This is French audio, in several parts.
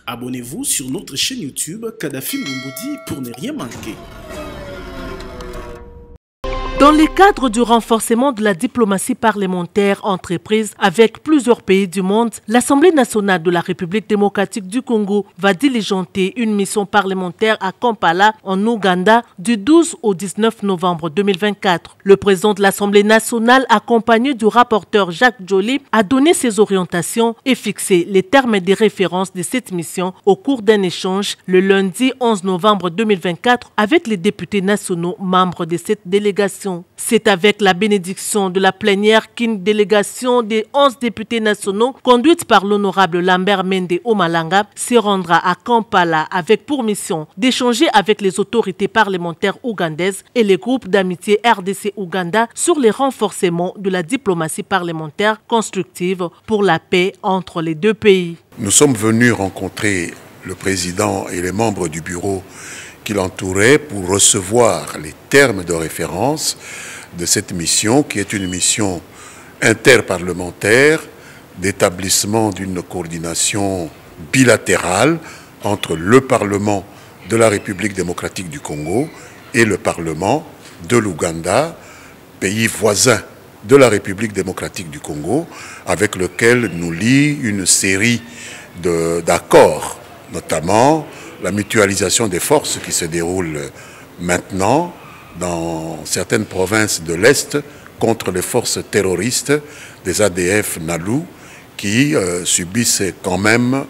Abonnez-vous sur notre chaîne YouTube Kadhafi Moumoudi pour ne rien manquer. Dans le cadre du renforcement de la diplomatie parlementaire entreprise avec plusieurs pays du monde, l'Assemblée nationale de la République démocratique du Congo va diligenter une mission parlementaire à Kampala, en Ouganda, du 12 au 19 novembre 2024. Le président de l'Assemblée nationale, accompagné du rapporteur Jacques Joly, a donné ses orientations et fixé les termes des références de cette mission au cours d'un échange le lundi 11 novembre 2024 avec les députés nationaux membres de cette délégation. C'est avec la bénédiction de la plénière qu'une délégation des 11 députés nationaux, conduite par l'honorable Lambert Mende Omalanga, se rendra à Kampala avec pour mission d'échanger avec les autorités parlementaires ougandaises et les groupes d'amitié RDC-Ouganda sur les renforcements de la diplomatie parlementaire constructive pour la paix entre les deux pays. Nous sommes venus rencontrer le président et les membres du bureau qui l'entourait pour recevoir les termes de référence de cette mission, qui est une mission interparlementaire d'établissement d'une coordination bilatérale entre le Parlement de la République démocratique du Congo et le Parlement de l'Ouganda, pays voisin de la République démocratique du Congo, avec lequel nous lie une série d'accords, notamment la mutualisation des forces qui se déroule maintenant dans certaines provinces de l'Est contre les forces terroristes des ADF NALU qui subissent quand même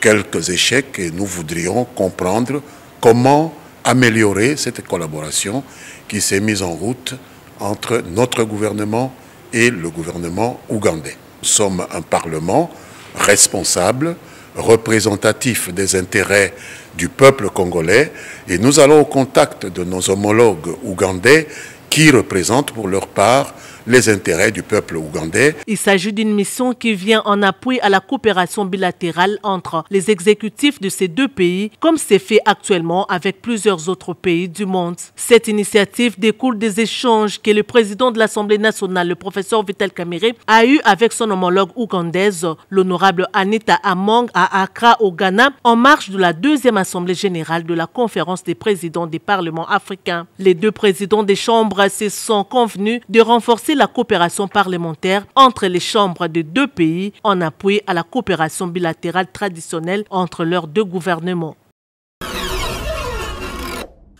quelques échecs, et nous voudrions comprendre comment améliorer cette collaboration qui s'est mise en route entre notre gouvernement et le gouvernement ougandais. Nous sommes un parlement responsable, représentatif des intérêts du peuple congolais, et nous allons au contact de nos homologues ougandais qui représentent pour leur part les intérêts du peuple ougandais. Il s'agit d'une mission qui vient en appui à la coopération bilatérale entre les exécutifs de ces deux pays, comme c'est fait actuellement avec plusieurs autres pays du monde. Cette initiative découle des échanges que le président de l'Assemblée nationale, le professeur Vital Kamerhe, a eu avec son homologue ougandaise, l'honorable Anita Among, à Accra, au Ghana, en marge de la deuxième Assemblée générale de la conférence des présidents des parlements africains. Les deux présidents des chambres se sont convenus de renforcer la coopération parlementaire entre les chambres de deux pays en appui à la coopération bilatérale traditionnelle entre leurs deux gouvernements.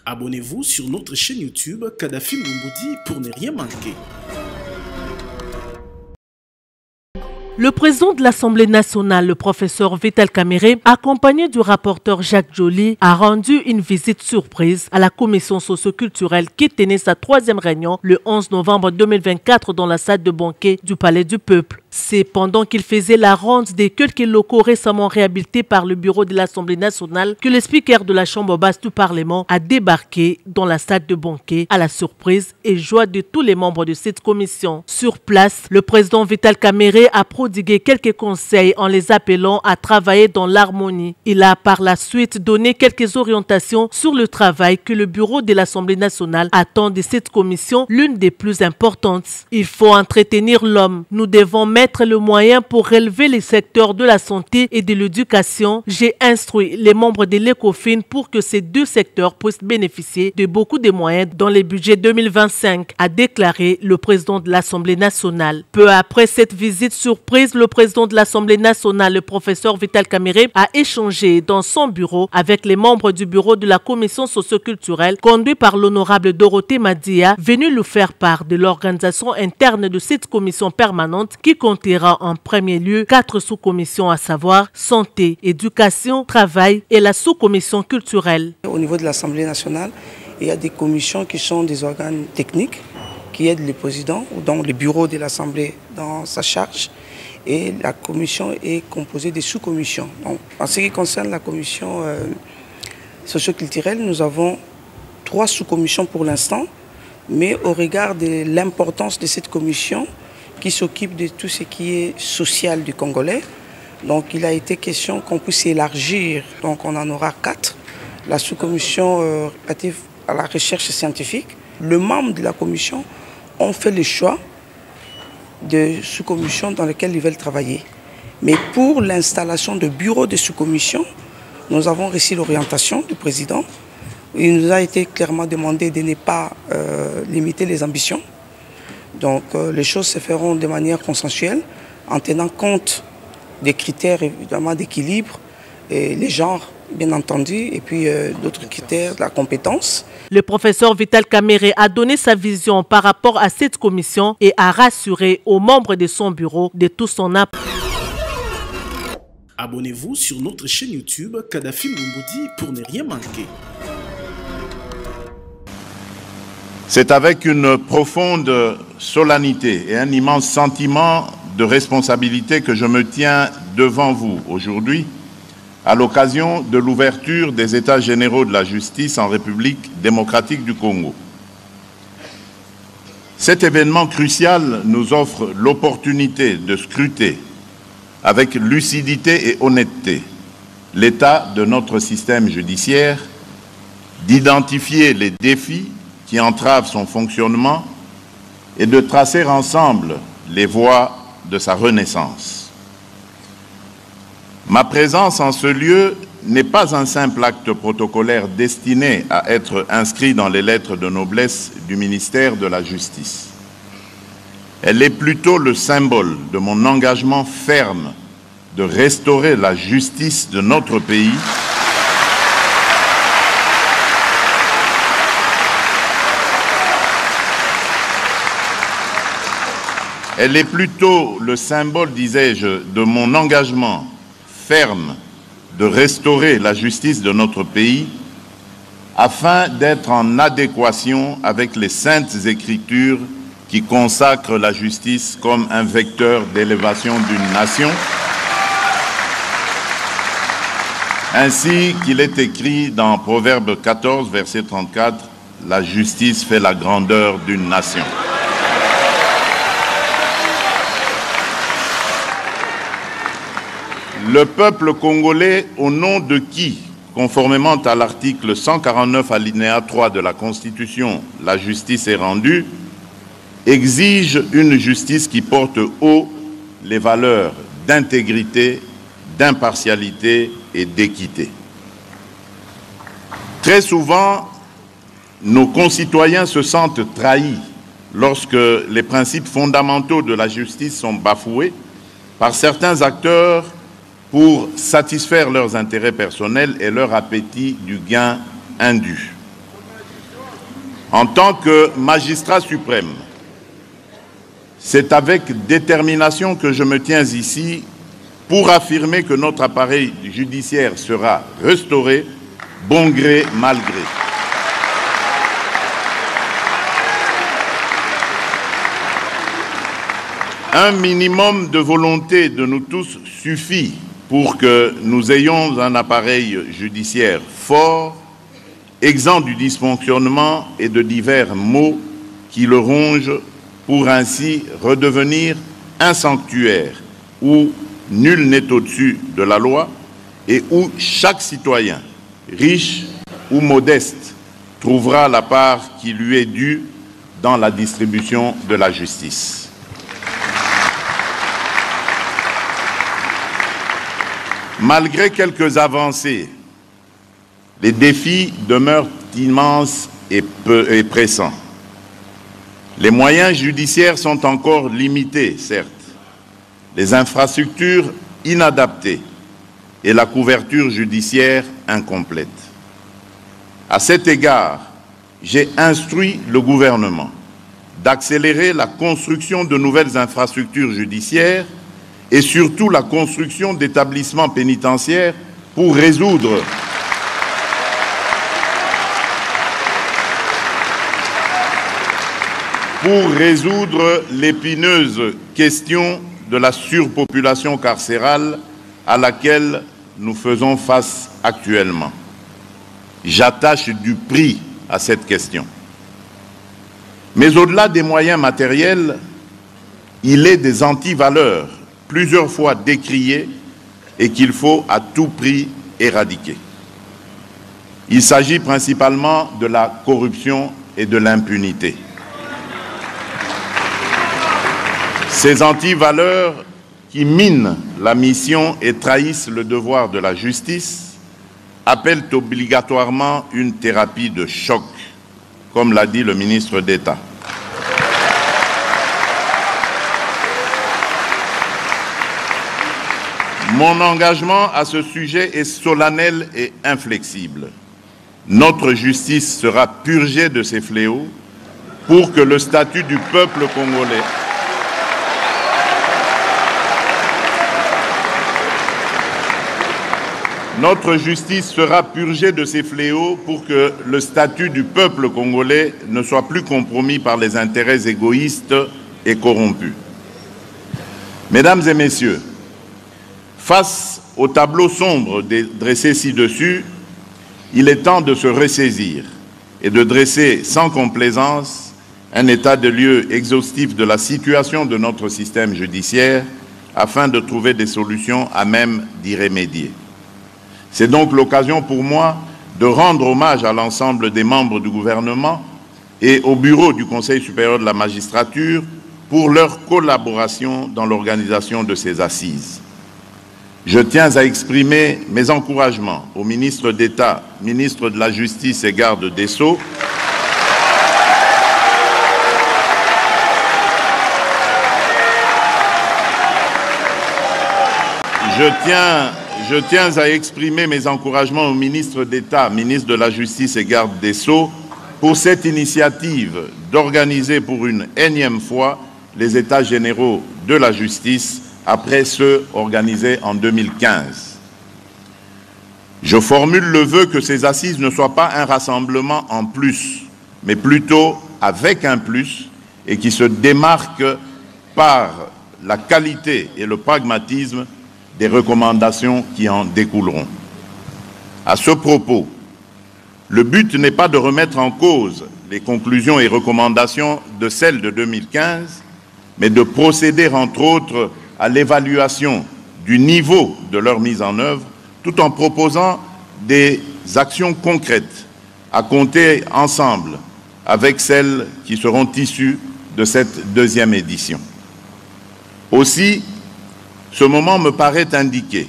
Abonnez-vous sur notre chaîne YouTube Kadhafi Moumoudi pour ne rien manquer. Le président de l'Assemblée nationale, le professeur Vital Kamerhe, accompagné du rapporteur Jacques Joly, a rendu une visite surprise à la commission socio-culturelle qui tenait sa troisième réunion le 11 novembre 2024 dans la salle de banquet du Palais du Peuple. C'est pendant qu'il faisait la ronde des quelques locaux récemment réhabilités par le bureau de l'Assemblée nationale que le speaker de la Chambre basse du Parlement a débarqué dans la salle de banquet à la surprise et joie de tous les membres de cette commission. Sur place, le président Vital Kamerhe a prodigué quelques conseils en les appelant à travailler dans l'harmonie. Il a par la suite donné quelques orientations sur le travail que le bureau de l'Assemblée nationale attend de cette commission, l'une des plus importantes. Il faut entretenir l'homme. Nous devons mettre le moyen pour relever les secteurs de la santé et de l'éducation. J'ai instruit les membres de l'ECOFIN pour que ces deux secteurs puissent bénéficier de beaucoup de moyens dans les budgets 2025, a déclaré le président de l'Assemblée nationale. Peu après cette visite surprise, le président de l'Assemblée nationale, le professeur Vital Kamerhe, a échangé dans son bureau avec les membres du bureau de la commission socio-culturelle conduit par l'honorable Dorothée Madia, venue lui faire part de l'organisation interne de cette commission permanente qui comptera en premier lieu 4 sous-commissions, à savoir santé, éducation, travail et la sous-commission culturelle. Au niveau de l'Assemblée nationale, il y a des commissions qui sont des organes techniques qui aident le président ou dans le bureau de l'Assemblée dans sa charge. Et la commission est composée de sous-commissions. En ce qui concerne la commission socio-culturelle, nous avons 3 sous-commissions pour l'instant, mais au regard de l'importance de cette commission qui s'occupe de tout ce qui est social du Congolais, donc il a été question qu'on puisse élargir, donc on en aura 4. La sous-commission relative à la recherche scientifique, les membres de la commission ont fait le choix de sous-commissions dans lesquelles ils veulent travailler. Mais pour l'installation de bureaux de sous-commission, Nous avons reçu l'orientation du président. Il nous a été clairement demandé de ne pas limiter les ambitions. Donc les choses se feront de manière consensuelle en tenant compte des critères évidemment d'équilibre, les genres bien entendu, et puis d'autres critères, la compétence. Le professeur Vital Kamerhe a donné sa vision par rapport à cette commission et a rassuré aux membres de son bureau de tout son apport. Abonnez-vous sur notre chaîne YouTube Kadhafi Moumoudi pour ne rien manquer. C'est avec une profonde solennité et un immense sentiment de responsabilité que je me tiens devant vous aujourd'hui à l'occasion de l'ouverture des États généraux de la justice en République démocratique du Congo. Cet événement crucial nous offre l'opportunité de scruter avec lucidité et honnêteté l'état de notre système judiciaire, d'identifier les défis qui entravent son fonctionnement et de tracer ensemble les voies de sa renaissance. Ma présence en ce lieu n'est pas un simple acte protocolaire destiné à être inscrit dans les lettres de noblesse du ministère de la Justice. Elle est plutôt le symbole de mon engagement ferme de restaurer la justice de notre pays Elle est plutôt le symbole, disais-je, de mon engagement ferme de restaurer la justice de notre pays afin d'être en adéquation avec les saintes écritures qui consacrent la justice comme un vecteur d'élévation d'une nation, ainsi qu'il est écrit dans Proverbe 14, verset 34, « La justice fait la grandeur d'une nation ». Le peuple congolais, au nom de qui, conformément à l'article 149 alinéa 3 de la Constitution, la justice est rendue, exige une justice qui porte haut les valeurs d'intégrité, d'impartialité et d'équité. Très souvent, nos concitoyens se sentent trahis lorsque les principes fondamentaux de la justice sont bafoués par certains acteurs pour satisfaire leurs intérêts personnels et leur appétit du gain indu. En tant que magistrat suprême, c'est avec détermination que je me tiens ici pour affirmer que notre appareil judiciaire sera restauré, bon gré, mal gré. Un minimum de volonté de nous tous suffit pour que nous ayons un appareil judiciaire fort, exempt du dysfonctionnement et de divers maux qui le rongent, pour ainsi redevenir un sanctuaire où nul n'est au-dessus de la loi et où chaque citoyen, riche ou modeste, trouvera la part qui lui est due dans la distribution de la justice. Malgré quelques avancées, les défis demeurent immenses et pressants. Les moyens judiciaires sont encore limités, certes, les infrastructures inadaptées et la couverture judiciaire incomplète. À cet égard, j'ai instruit le gouvernement d'accélérer la construction de nouvelles infrastructures judiciaires et surtout la construction d'établissements pénitentiaires pour résoudre l'épineuse question de la surpopulation carcérale à laquelle nous faisons face actuellement. J'attache du prix à cette question. Mais au-delà des moyens matériels, il est des antivaleurs plusieurs fois décriées et qu'il faut à tout prix éradiquer. Il s'agit principalement de la corruption et de l'impunité. Ces antivaleurs qui minent la mission et trahissent le devoir de la justice appellent obligatoirement une thérapie de choc, comme l'a dit le ministre d'État. Mon engagement à ce sujet est solennel et inflexible. Notre justice sera purgée de ces fléaux pour que le statut du peuple congolais Notre justice sera purgée de ces fléaux pour que le statut du peuple congolais ne soit plus compromis par les intérêts égoïstes et corrompus. Mesdames et messieurs, face au tableau sombre dressé ci-dessus, il est temps de se ressaisir et de dresser sans complaisance un état de lieux exhaustif de la situation de notre système judiciaire afin de trouver des solutions à même d'y remédier. C'est donc l'occasion pour moi de rendre hommage à l'ensemble des membres du gouvernement et au bureau du Conseil supérieur de la magistrature pour leur collaboration dans l'organisation de ces assises. Je tiens à exprimer mes encouragements au ministre d'État, ministre de la Justice et garde des Sceaux, Je tiens à exprimer mes encouragements au ministre d'État, ministre de la Justice et garde des Sceaux, pour cette initiative d'organiser pour une énième fois les États généraux de la justice après ceux organisés en 2015. Je formule le vœu que ces assises ne soient pas un rassemblement en plus, mais plutôt avec un plus, et qui se démarque par la qualité et le pragmatisme des recommandations qui en découleront. À ce propos, le but n'est pas de remettre en cause les conclusions et recommandations de celles de 2015, mais de procéder entre autres à l'évaluation du niveau de leur mise en œuvre, tout en proposant des actions concrètes à compter ensemble avec celles qui seront issues de cette deuxième édition. Aussi, ce moment me paraît indiqué,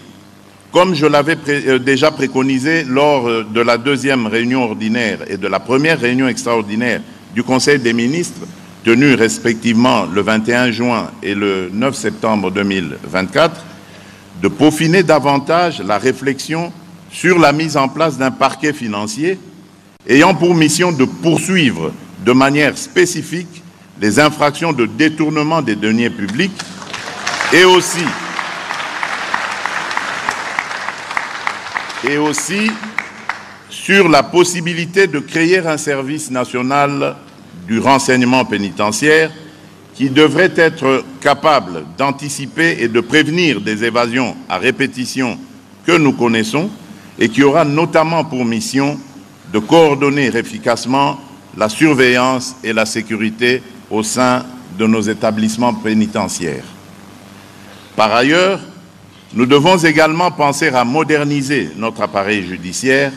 comme je l'avais déjà préconisé lors de la deuxième réunion ordinaire et de la première réunion extraordinaire du Conseil des ministres, tenue respectivement le 21 juin et le 9 septembre 2024, de peaufiner davantage la réflexion sur la mise en place d'un parquet financier ayant pour mission de poursuivre de manière spécifique les infractions de détournement des deniers publics et aussi sur la possibilité de créer un service national du renseignement pénitentiaire qui devrait être capable d'anticiper et de prévenir des évasions à répétition que nous connaissons et qui aura notamment pour mission de coordonner efficacement la surveillance et la sécurité au sein de nos établissements pénitentiaires. Par ailleurs, nous devons également penser à moderniser notre appareil judiciaire,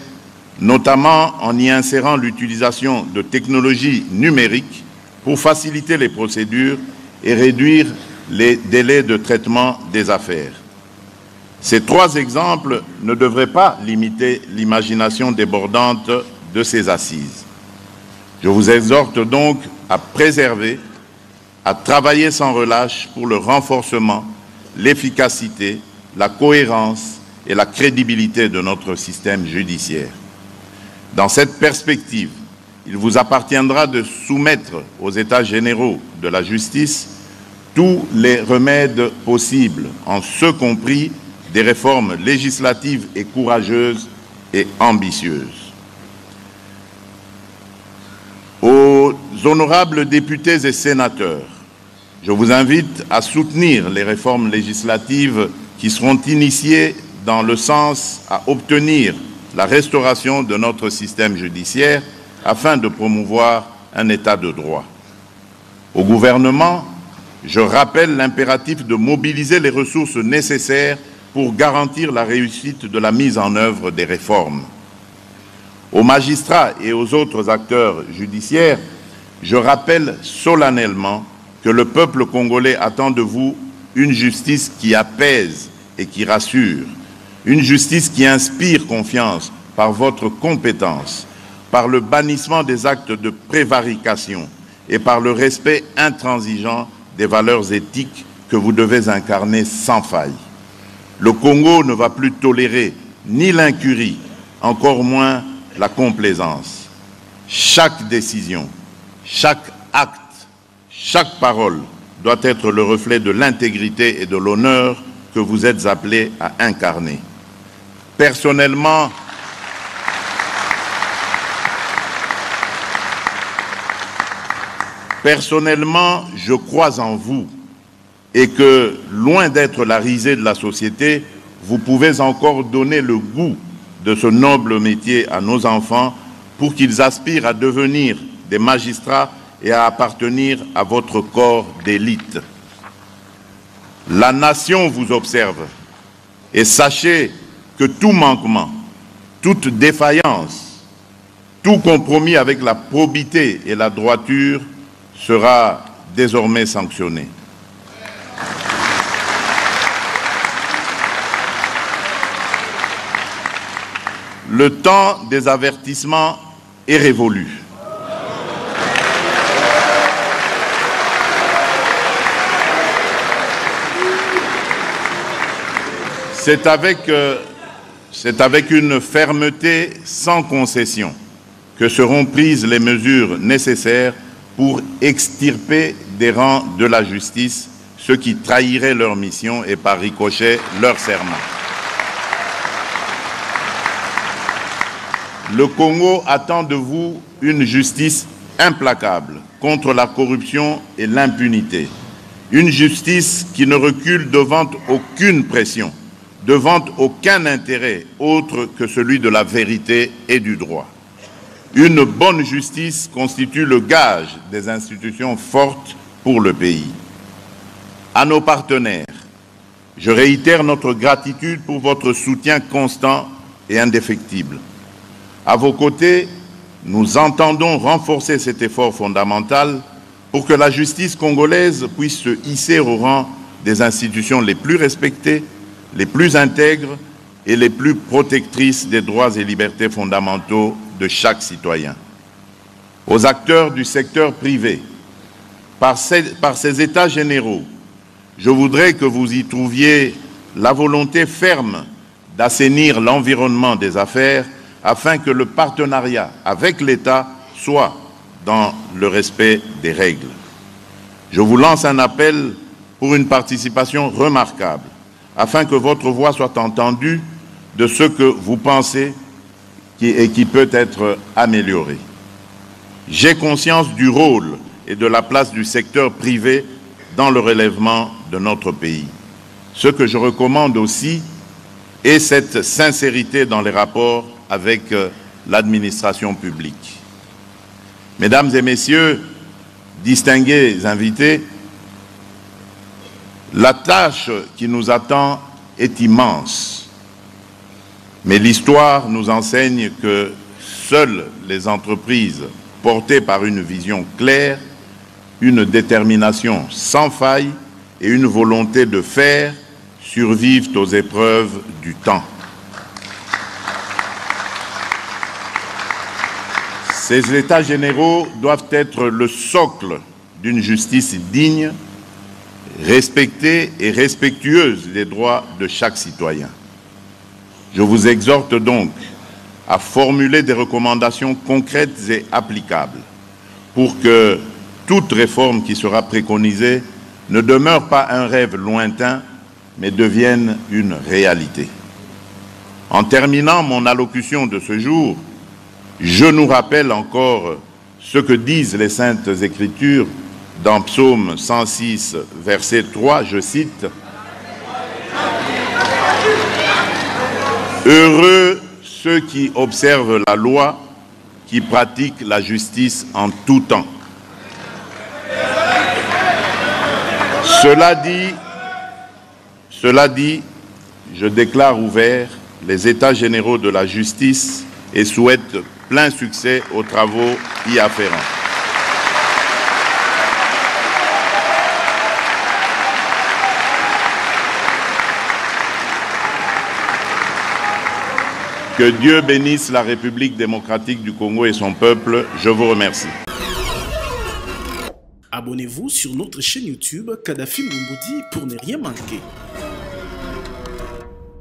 notamment en y insérant l'utilisation de technologies numériques pour faciliter les procédures et réduire les délais de traitement des affaires. Ces trois exemples ne devraient pas limiter l'imagination débordante de ces assises. Je vous exhorte donc à préserver, à travailler sans relâche pour le renforcement, l'efficacité, la cohérence et la crédibilité de notre système judiciaire. Dans cette perspective, il vous appartiendra de soumettre aux États généraux de la justice tous les remèdes possibles, en ce compris des réformes législatives et courageuses et ambitieuses. Aux honorables députés et sénateurs, je vous invite à soutenir les réformes législatives qui seront initiées dans le sens à obtenir la restauration de notre système judiciaire afin de promouvoir un état de droit. Au gouvernement, je rappelle l'impératif de mobiliser les ressources nécessaires pour garantir la réussite de la mise en œuvre des réformes. Aux magistrats et aux autres acteurs judiciaires, je rappelle solennellement que le peuple congolais attend de vous une justice qui apaise et qui rassure, une justice qui inspire confiance par votre compétence, par le bannissement des actes de prévarication et par le respect intransigeant des valeurs éthiques que vous devez incarner sans faille. Le Congo ne va plus tolérer ni l'incurie, encore moins la complaisance. Chaque décision, chaque acte, chaque parole doit être le reflet de l'intégrité et de l'honneur que vous êtes appelés à incarner. Personnellement, je crois en vous et que, loin d'être la risée de la société, vous pouvez encore donner le goût de ce noble métier à nos enfants pour qu'ils aspirent à devenir des magistrats et à appartenir à votre corps d'élite. La nation vous observe et sachez que tout manquement, toute défaillance, tout compromis avec la probité et la droiture sera désormais sanctionné. Le temps des avertissements est révolu. C'est avec une fermeté sans concession que seront prises les mesures nécessaires pour extirper des rangs de la justice ceux qui trahiraient leur mission et par ricochet leur serment. Le Congo attend de vous une justice implacable contre la corruption et l'impunité. Une justice qui ne recule devant aucune pression, devant aucun intérêt autre que celui de la vérité et du droit. Une bonne justice constitue le gage des institutions fortes pour le pays. À nos partenaires, je réitère notre gratitude pour votre soutien constant et indéfectible. À vos côtés, nous entendons renforcer cet effort fondamental pour que la justice congolaise puisse se hisser au rang des institutions les plus respectées, les plus intègres et les plus protectrices des droits et libertés fondamentaux de chaque citoyen. Aux acteurs du secteur privé, par ces états généraux, je voudrais que vous y trouviez la volonté ferme d'assainir l'environnement des affaires afin que le partenariat avec l'État soit dans le respect des règles. Je vous lance un appel pour une participation remarquable, afin que votre voix soit entendue de ce que vous pensez et qui peut être amélioré. J'ai conscience du rôle et de la place du secteur privé dans le relèvement de notre pays. Ce que je recommande aussi est cette sincérité dans les rapports avec l'administration publique. Mesdames et messieurs, distingués invités, la tâche qui nous attend est immense. Mais l'histoire nous enseigne que seules les entreprises portées par une vision claire, une détermination sans faille et une volonté de faire survivent aux épreuves du temps. Ces états généraux doivent être le socle d'une justice digne, respectée et respectueuse des droits de chaque citoyen. Je vous exhorte donc à formuler des recommandations concrètes et applicables pour que toute réforme qui sera préconisée ne demeure pas un rêve lointain, mais devienne une réalité. En terminant mon allocution de ce jour, je nous rappelle encore ce que disent les Saintes Écritures dans Psaume 106, verset 3, je cite, « Heureux ceux qui observent la loi, qui pratiquent la justice en tout temps. » Cela dit, je déclare ouverts les États généraux de la justice et souhaite plein succès aux travaux y afférents. Que Dieu bénisse la République démocratique du Congo et son peuple. Je vous remercie. Abonnez-vous sur notre chaîne YouTube Kadhafi Moumoudi pour ne rien manquer.